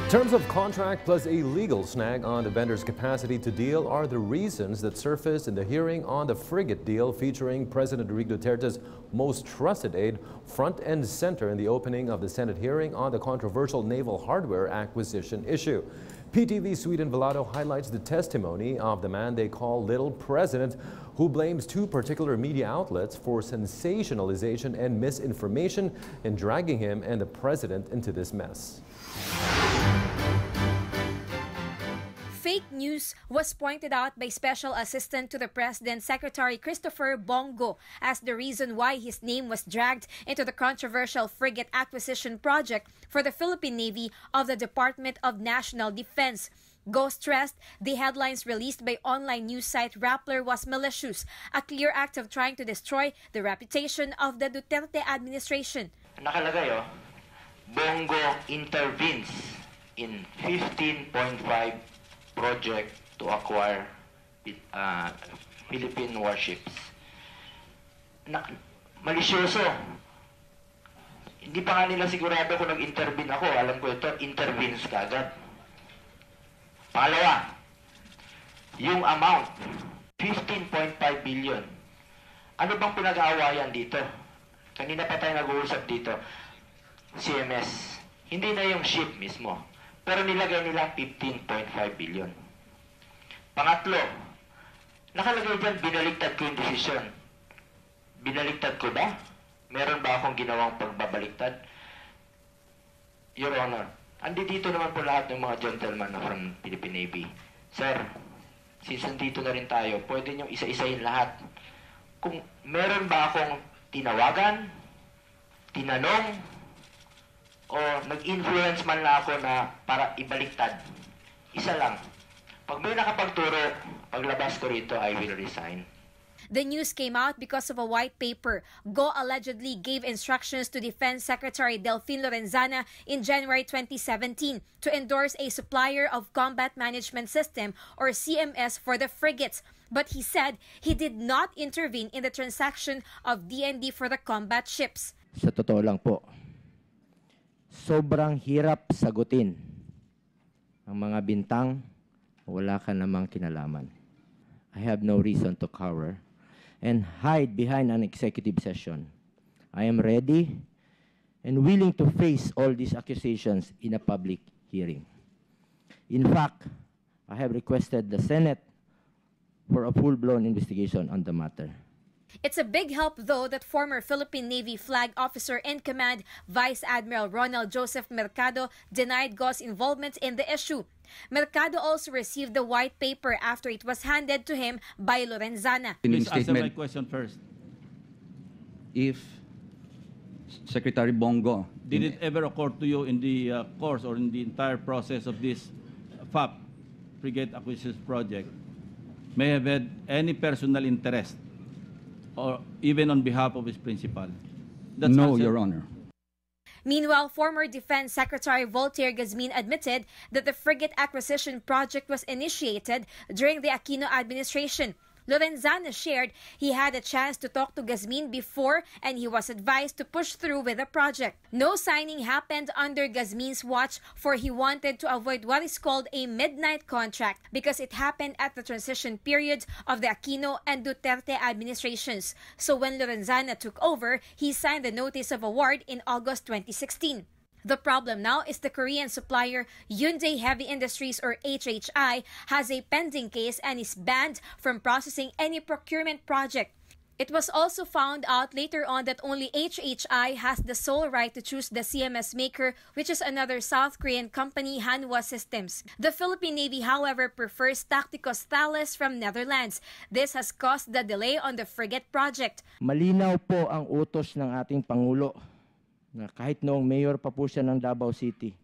Terms of contract plus a legal snag on the vendor's capacity to deal are the reasons that surfaced in the hearing on the frigate deal featuring President Rodrigo Duterte's most trusted aide front and center in the opening of the Senate hearing on the controversial naval hardware acquisition issue. PTV Sweden Velado highlights the testimony of the man they call Little President, who blames two particular media outlets for sensationalization and misinformation and dragging him and the president into this mess. Fake news was pointed out by Special Assistant to the President Secretary Christopher Bong Go as the reason why his name was dragged into the controversial frigate acquisition project for the Philippine Navy of the Department of National Defense. Go stressed the headlines released by online news site Rappler was malicious, a clear act of trying to destroy the reputation of the Duterte administration. Nakalagay, Bong Go intervenes in 15.5 project to acquire Philippine warships. Malisyoso. Hindi pa nga nila sigurado kung nag-intervene ako. Alam ko ito, intervenes kagad. Pangalawa, yung amount, 15.5 billion. Ano bang pinag-aawayan dito? Kanina pa tayo nag-uusap dito. CMS. Hindi na yung ship mismo. Pero nilagay nila 15.5 billion. Pangatlo, nakalagay dyan, binaligtad ko yung desisyon. Binaligtad ko ba? Meron ba akong ginawang pagbabaliktad? Your Honor, dito naman po lahat ng mga gentlemen from Philippine Navy. Sir, since nandito na rin tayo, pwede nyo isa-isahin lahat. Kung meron ba akong tinawagan, tinanong, o nag-influence man lang ako na para ibaliktad. Isa lang. Pag may nakapagturo, paglabas ko rito, I will resign. The news came out because of a white paper. Go allegedly gave instructions to Defense Secretary Delfin Lorenzana in January 2017 to endorse a supplier of combat management system or CMS for the frigates. But he said he did not intervene in the transaction of DND for the combat ships. Sa totoo lang po, sobrang hirap sagutin ang mga bintang, wala ka namang kinalaman. I have no reason to cower and hide behind an executive session. I am ready and willing to face all these accusations in a public hearing. In fact, I have requested the Senate for a full-blown investigation on the matter. It's a big help, though, that former Philippine Navy Flag Officer in Command Vice Admiral Ronald Joseph Mercado denied Go's involvement in the issue. Mercado also received the white paper after it was handed to him by Lorenzana. Please answer my question first. If Secretary Bong Go, did it ever occur to you in the course or in the entire process of this FAP, Frigate Acquisition Project, may have had any personal interest or even on behalf of his principal? No, Your Honor. Meanwhile, former Defense Secretary Voltaire Gazmin admitted that the frigate acquisition project was initiated during the Aquino administration. Lorenzana shared he had a chance to talk to Gazmin before and he was advised to push through with the project. No signing happened under Gazmin's watch, for he wanted to avoid what is called a midnight contract because it happened at the transition period of the Aquino and Duterte administrations. So when Lorenzana took over, he signed the notice of award in August 2016. The problem now is the Korean supplier Hyundai Heavy Industries, or HHI, has a pending case and is banned from processing any procurement project. It was also found out later on that only HHI has the sole right to choose the CMS maker, which is another South Korean company, Hanwha Systems. The Philippine Navy, however, prefers Tacticos Thales from Netherlands. This has caused the delay on the frigate project. Malinaw po ang utos ng ating Pangulo na kahit noong mayor pa po siya ng Davao City,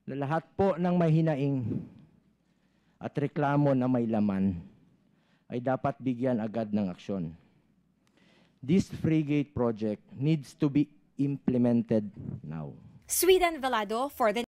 na lahat po ng may hinaing at reklamo na may laman ay dapat bigyan agad ng aksyon. This frigate project needs to be implemented now. Sweden Velado for the